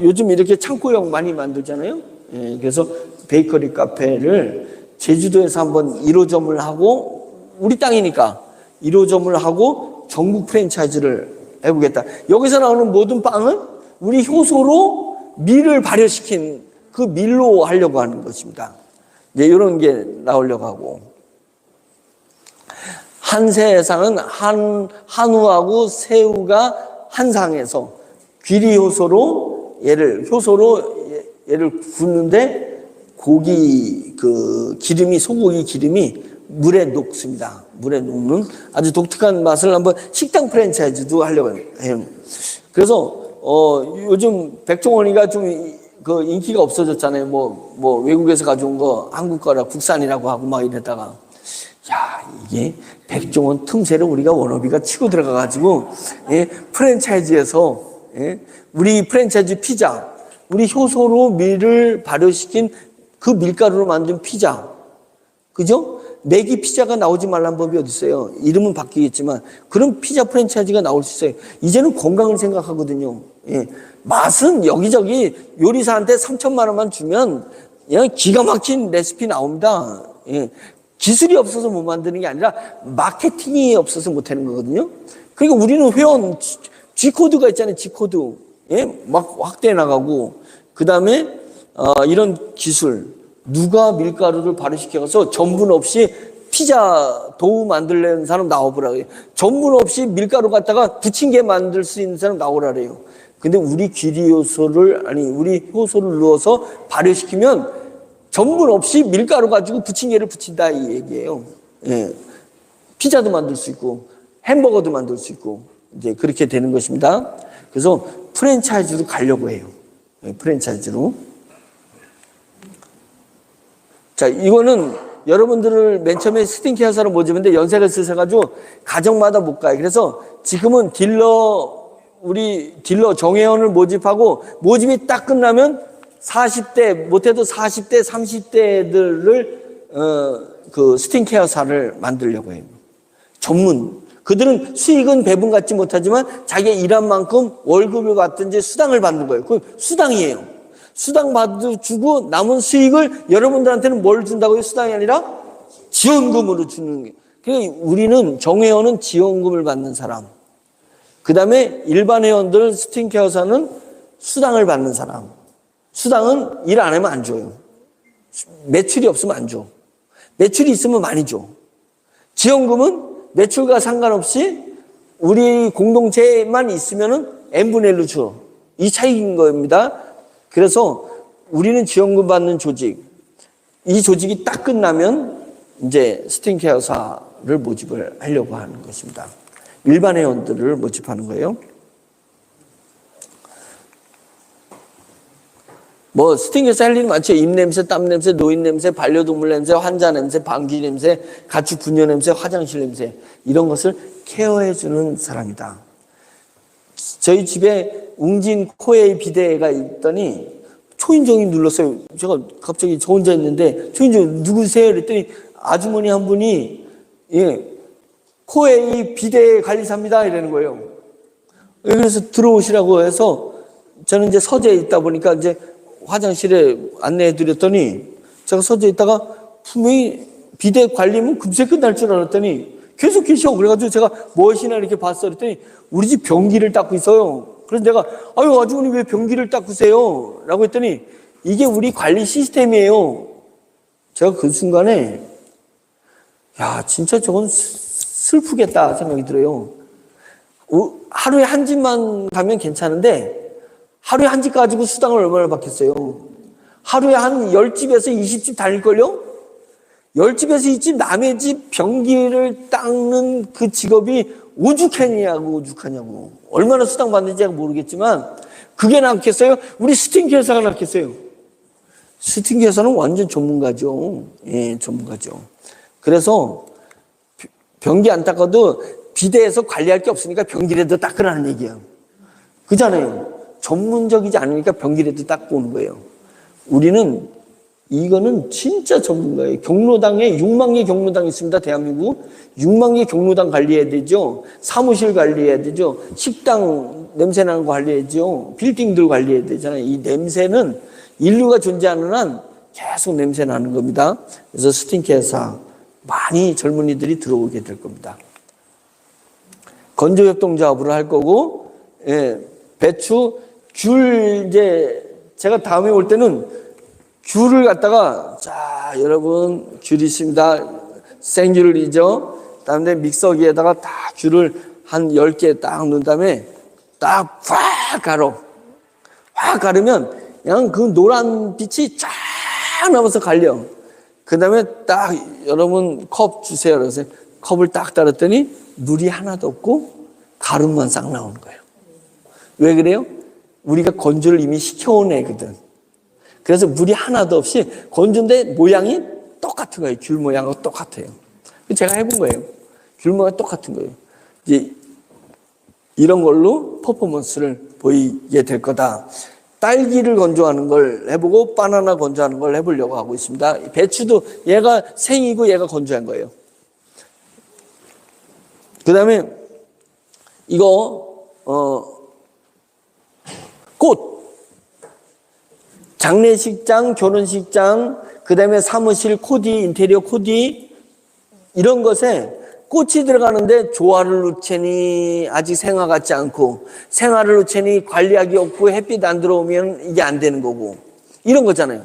요즘 이렇게 창고형 많이 만들잖아요. 예, 그래서 베이커리 카페를 제주도에서 한번 1호점을 하고, 우리 땅이니까 1호점을 하고 전국 프랜차이즈를 해보겠다. 여기서 나오는 모든 빵은 우리 효소로 밀을 발효시킨 그 밀로 하려고 하는 것입니다. 이제 이런 게 나오려고 하고. 한새상은 한우하고 새우가 한 상에서 귀리 효소로 얘를 굽는데, 고기 그 기름이, 소고기 기름이 물에 녹습니다. 물에 녹는 아주 독특한 맛을 한번 식당 프랜차이즈도 하려고 해요. 그래서 요즘 백종원이가 좀 그 인기가 없어졌잖아요. 뭐 외국에서 가져온 거 한국 거라 국산이라고 하고 막 이랬다가, 야, 이게 백종원 틈새를 우리가 워너비가 치고 들어가가지고, 예, 프랜차이즈에서, 예, 우리 프랜차이즈 피자, 우리 효소로 밀을 발효시킨 그 밀가루로 만든 피자, 그죠? 매기 피자가 나오지 말란 법이 어디 있어요? 이름은 바뀌겠지만 그런 피자 프랜차이즈가 나올 수 있어요. 이제는 건강을 생각하거든요. 예, 맛은 여기저기 요리사한테 3,000만 원만 주면 그냥 기가 막힌 레시피 나옵니다. 예, 기술이 없어서 못 만드는 게 아니라 마케팅이 없어서 못 하는 거거든요. 그러니까 우리는 회원 G코드가 있잖아요. G코드. 예, 막 확대해 나가고, 그 다음에 이런 기술, 누가 밀가루를 발효시켜서 전분 없이 피자 도우 만들려는 사람 나와보라 그래요. 전분 없이 밀가루 갖다가 부침개 만들 수 있는 사람 나오라 그래요. 근데 우리 우리 효소를 넣어서 발효시키면 전분 없이 밀가루 가지고 부침개를 부친다, 이 얘기예요. 예. 피자도 만들 수 있고 햄버거도 만들 수 있고 이제 그렇게 되는 것입니다. 그래서 프랜차이즈로 가려고 해요. 예, 프랜차이즈로. 자, 이거는 여러분들을 맨 처음에 스팅케어사로 모집했는데 연세를 쓰셔가지고 가정마다 못 가요. 그래서 지금은 우리 딜러 정회원을 모집하고, 모집이 딱 끝나면 40대, 못해도 40대, 30대들을, 그 스팅케어사를 만들려고 해요. 전문. 그들은 수익은 배분 갖지 못하지만 자기가 일한 만큼 월급을 받든지 수당을 받는 거예요. 그건 수당이에요. 수당 주고 남은 수익을 여러분들한테는 뭘 준다고요? 수당이 아니라 지원금으로 주는 게. 그러니까 우리는 정회원은 지원금을 받는 사람. 그 다음에 일반 회원들 스팅케어사는 수당을 받는 사람. 수당은 일 안 하면 안 줘요. 매출이 없으면 안 줘. 매출이 있으면 많이 줘. 지원금은 매출과 상관없이 우리 공동체만 있으면은 n분의 1로 줘. 이 차이인 겁니다. 그래서 우리는 지원금 받는 조직, 이 조직이 딱 끝나면 이제 스팀케어사를 모집을 하려고 하는 것입니다. 일반 회원들을 모집하는 거예요. 뭐 스팀케어사 할 일이 많죠. 입냄새, 땀냄새, 노인냄새, 반려동물 냄새, 환자 냄새, 방귀 냄새, 가축 분뇨 냄새, 화장실 냄새, 이런 것을 케어해주는 사람이다. 저희 집에 웅진 코웨이 비데가 있더니 초인종이 눌렀어요. 제가 갑자기 저 혼자 있는데 초인종 누구세요? 그랬더니 아주머니 한 분이 코웨이 비데 관리사입니다 이러는 거예요. 그래서 들어오시라고 해서 저는 이제 서재에 있다 보니까 이제 화장실에 안내해 드렸더니 제가 서재에 있다가 분명히 비데 관리면 금세 끝날 줄 알았더니 계속 계셔. 그래가지고 제가 무엇이나 이렇게 봤어. 그랬더니 우리 집 변기를 닦고 있어요. 그래서 내가 아유 아주머니 왜 변기를 닦으세요? 라고 했더니 이게 우리 관리 시스템이에요. 제가 그 순간에 야 진짜 저건 슬프겠다 생각이 들어요. 하루에 한 집만 가면 괜찮은데 하루에 한 집 가지고 수당을 얼마나 받겠어요? 하루에 한 10집에서 20집 다닐걸요? 10집에서 2집 남의 집 변기를 닦는 그 직업이 오죽하냐고. 얼마나 수당 받는지 제가 모르겠지만 그게 낫겠어요? 우리 스팀케어사가 낫겠어요? 스팀케어사는 완전 전문가죠. 예, 전문가죠. 그래서 변기 안 닦아도 비데에서 관리할 게 없으니까 변기라도 닦으라는 얘기예요. 그잖아요. 전문적이지 않으니까 변기라도 닦고 오는 거예요. 우리는 이거는 진짜 전문가예요. 경로당에 6만 개 경로당 있습니다. 대한민국 6만 개 경로당 관리해야 되죠. 사무실 관리해야 되죠. 식당 냄새 나는 거 관리해야죠. 빌딩들 관리해야 되잖아요. 이 냄새는 인류가 존재하는 한 계속 냄새 나는 겁니다. 그래서 스팀케어사 많이 젊은이들이 들어오게 될 겁니다. 건조협동조합으로 할 거고, 배추, 귤 이제 제가 다음에 올 때는 귤을 갖다가 자 여러분 귤 있습니다. 생귤이죠. 그다음에 믹서기에다가 다 귤을 한 10개 딱 넣은 다음에 딱 확 갈어. 확 가르면 그냥 그 노란 빛이 쫙 나면서 갈려. 그다음에 딱 여러분 컵 주세요. 그래서 컵을 딱 따랐더니 물이 하나도 없고 가루만 싹 나오는 거예요. 왜 그래요? 우리가 건조를 이미 시켜온 애거든. 그래서 물이 하나도 없이 건조인데 모양이 똑같은 거예요. 귤 모양하고 똑같아요. 제가 해본 거예요. 귤 모양이 똑같은 거예요. 이제 이런 걸로 퍼포먼스를 보이게 될 거다. 딸기를 건조하는 걸 해보고 바나나 건조하는 걸 해보려고 하고 있습니다. 배추도 얘가 생이고 얘가 건조한 거예요. 그 다음에 이거 꽃. 장례식장, 결혼식장, 그 다음에 사무실 코디, 인테리어 코디 이런 것에 꽃이 들어가는데 조화를 놓채니 아직 생화 같지 않고 생화를 놓채니 관리하기 없고 햇빛 안 들어오면 이게 안 되는 거고 이런 거잖아요.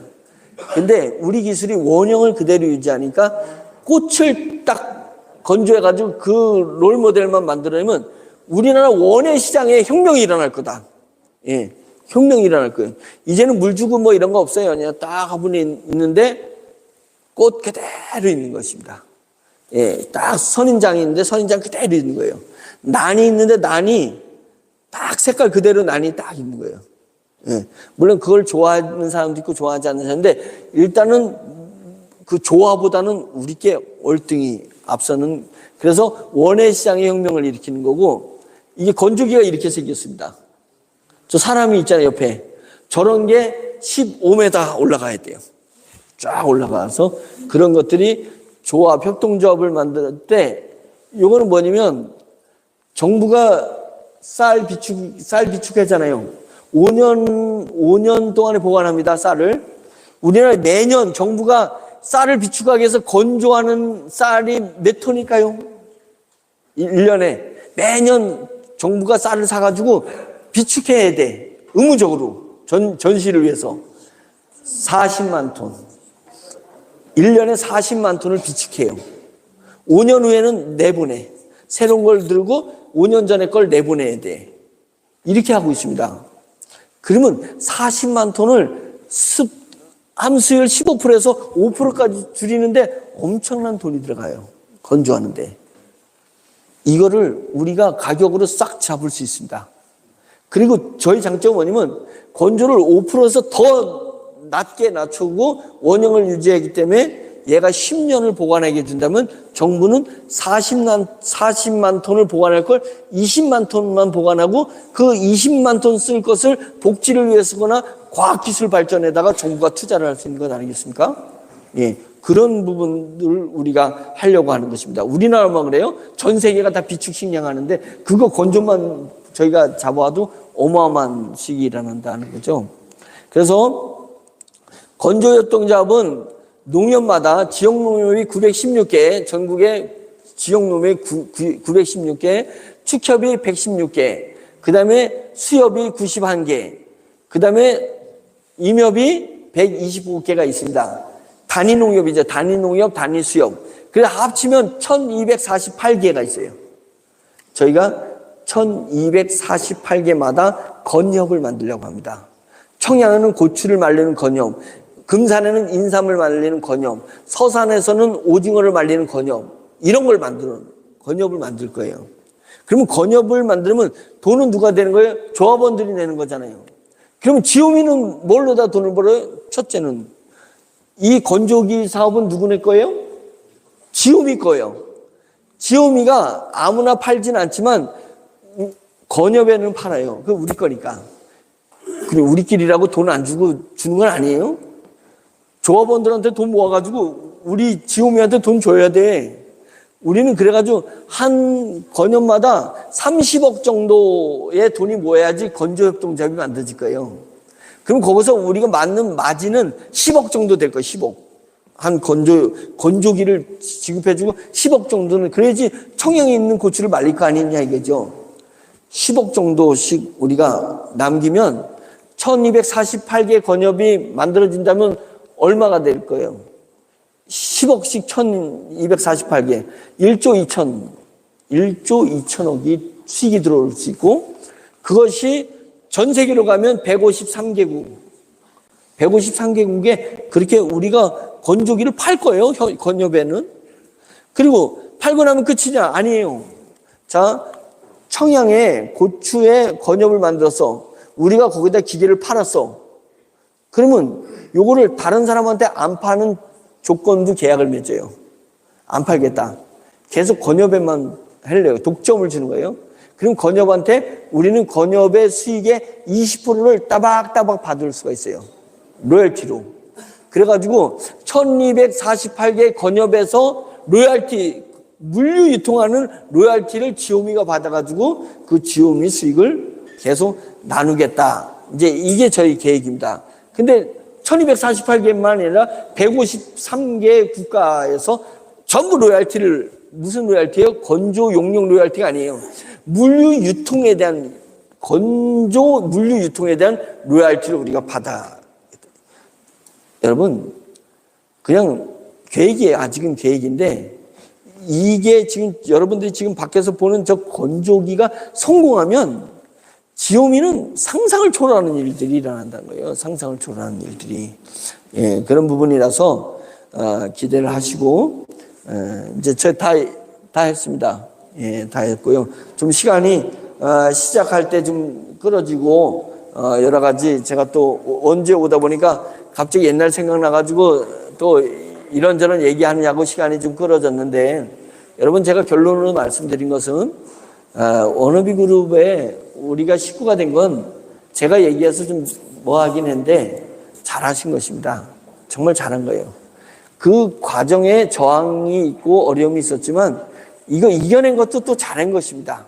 근데 우리 기술이 원형을 그대로 유지하니까 꽃을 딱 건조해가지고 그 롤모델만 만들어내면 우리나라 원예 시장에 혁명이 일어날 거다. 예. 혁명이 일어날 거예요. 이제는 물 주고 뭐 이런 거 없어요. 그냥 딱 화분이 있는데 꽃 그대로 있는 것입니다. 예, 딱 선인장이 있는데 선인장 그대로 있는 거예요. 난이 있는데 난이 딱 색깔 그대로 난이 딱 있는 거예요. 예, 물론 그걸 좋아하는 사람도 있고 좋아하지 않는 사람인데 일단은 그 조화보다는 우리께 월등히 앞서는 그래서 원예 시장의 혁명을 일으키는 거고 이게 건조기가 이렇게 생겼습니다. 저 사람이 있잖아요, 옆에. 저런 게 15m 올라가야 돼요. 쫙 올라가서 그런 것들이 조합, 협동조합을 만들 때 요거는 뭐냐면 정부가 쌀 비축하잖아요. 5년 동안에 보관합니다, 쌀을. 우리나라 매년 정부가 쌀을 비축하기 위해서 건조하는 쌀이 몇 톤일까요? 1년에. 매년 정부가 쌀을 사가지고 비축해야 돼. 의무적으로. 전시를 위해서. 40만 톤. 1년에 40만 톤을 비축해요. 5년 후에는 내보내. 새로운 걸 들고 5년 전에 걸 내보내야 돼. 이렇게 하고 있습니다. 그러면 40만 톤을 함수율 15%에서 5%까지 줄이는데 엄청난 돈이 들어가요. 건조하는데. 이거를 우리가 가격으로 싹 잡을 수 있습니다. 그리고 저희 장점은 뭐냐면 건조를 5%에서 더 낮게 낮추고 원형을 유지하기 때문에 얘가 10년을 보관하게 된다면 정부는 40만 톤을 보관할 걸 20만 톤만 보관하고 그 20만 톤 쓸 것을 복지를 위해 쓰거나 과학기술 발전에다가 정부가 투자를 할 수 있는 것 아니겠습니까? 예, 그런 부분들을 우리가 하려고 하는 것입니다. 우리나라만 그래요? 전 세계가 다 비축식량하는데 그거 건조만 저희가 잡아와도 어마어마한 시기 일어난다는 거죠. 그래서 건조협동조합은 농협마다 지역농협이 916개, 전국에 지역농협이 916개, 축협이 116개, 그 다음에 수협이 91개, 그 다음에 임협이 125개가 있습니다. 단위농협이죠. 단위농협, 단위수협. 그래서 합치면 1248개가 있어요. 저희가 1248개마다 건협을 만들려고 합니다. 청양에는 고추를 말리는 건협, 금산에는 인삼을 말리는 건협, 서산에서는 오징어를 말리는 건협, 이런 걸 건협을 만들 거예요. 그러면 건협을 만들면 돈은 누가 되는 거예요? 조합원들이 내는 거잖아요. 그러면 지오미는 뭘로 다 돈을 벌어요? 첫째는 이 건조기 사업은 누구 낼 거예요? 지오미 거예요. 지오미가 아무나 팔진 않지만 건협에는 팔아요. 그 우리 거니까. 그리고 우리끼리라고 돈 안 주고 주는 건 아니에요. 조합원들한테 돈 모아가지고 우리 지오미한테 돈 줘야 돼. 우리는 그래가지고 한 건협마다 30억 정도의 돈이 모여야지 건조협동조합이 만들어질 거예요. 그럼 거기서 우리가 맞는 마진은 10억 정도 될 거예요. 10억. 한 건조기를 지급해주고 10억 정도는 그래야지 청양에 있는 고추를 말릴 거 아니냐 이거죠. 10억 정도씩 우리가 남기면 1248개 건협이 만들어진다면 얼마가 될 거예요? 10억씩 1248개, 1조 2천억이 수익이 들어올 수 있고 그것이 전 세계로 가면 153개국에 그렇게 우리가 건조기를 팔 거예요. 건협에는. 그리고 팔고 나면 끝이냐? 아니에요. 자, 청양에 고추에 건협을 만들어서 우리가 거기다 기계를 팔았어. 그러면 요거를 다른 사람한테 안 파는 조건도 계약을 맺어요. 안 팔겠다. 계속 건협에만 할래요. 독점을 주는 거예요. 그럼 건협한테 우리는 건협의 수익의 20%를 따박따박 받을 수가 있어요. 로열티로. 그래가지고 1248개 건협에서 로열티, 물류 유통하는 로열티를 지오미가 받아가지고 그 지오미 수익을 계속 나누겠다. 이제 이게 저희 계획입니다. 근데 1248개만 아니라 153개 국가에서 전부 로열티를, 무슨 로열티예요? 건조 용역 로열티가 아니에요. 물류 유통에 대한, 건조 물류 유통에 대한 로열티를 우리가 받아. 여러분, 그냥 계획이에요. 아직은 계획인데, 이게 지금 여러분들이 지금 밖에서 보는 저 건조기가 성공하면 지오미는 상상을 초월하는 일들이 일어난다는 거예요. 상상을 초월하는 일들이. 예, 그런 부분이라서 기대를 하시고 이제 저 다 했습니다. 예, 다 했고요. 좀 시간이 시작할 때 좀 끌어지고 여러 가지 제가 또 언제 오다 보니까 갑자기 옛날 생각나가지고 또 이런저런 얘기하느냐고 시간이 좀 끌어졌는데 여러분 제가 결론으로 말씀드린 것은 워너비 그룹에 우리가 식구가 된 건 제가 얘기해서 좀 뭐 하긴 했는데 잘하신 것입니다. 정말 잘한 거예요. 그 과정에 저항이 있고 어려움이 있었지만 이거 이겨낸 것도 또 잘한 것입니다.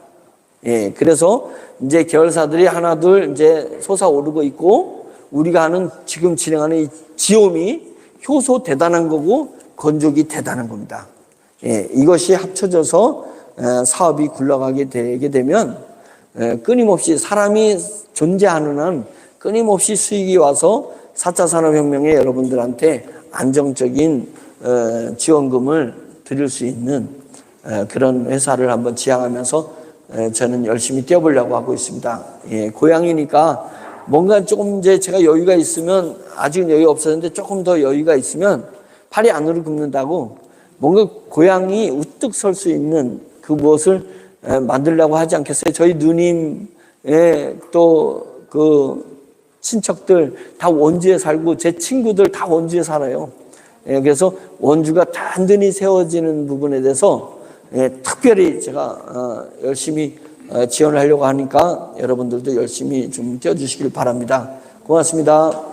예, 그래서 이제 계열사들이 하나둘 이제 솟아오르고 있고 우리가 하는 지금 진행하는 이 지오미 효소 대단한 거고 건조기 대단한 겁니다. 예, 이것이 합쳐져서 사업이 굴러가게 되게 되면 끊임없이 사람이 존재하는 한 끊임없이 수익이 와서 4차 산업혁명에 여러분들한테 안정적인 지원금을 드릴 수 있는 그런 회사를 한번 지향하면서 저는 열심히 뛰어보려고 하고 있습니다. 예, 고향이니까 뭔가 조금 이제 제가 여유가 있으면, 아직은 여유 없었는데 조금 더 여유가 있으면 팔이 안으로 굽는다고 뭔가 고향이 우뚝 설 수 있는 그 무엇을 만들려고 하지 않겠어요? 저희 누님, 또 그 친척들 다 원주에 살고 제 친구들 다 원주에 살아요. 그래서 원주가 단단히 세워지는 부분에 대해서 특별히 제가 열심히 지원을 하려고 하니까 여러분들도 열심히 좀 뛰어주시길 바랍니다. 고맙습니다.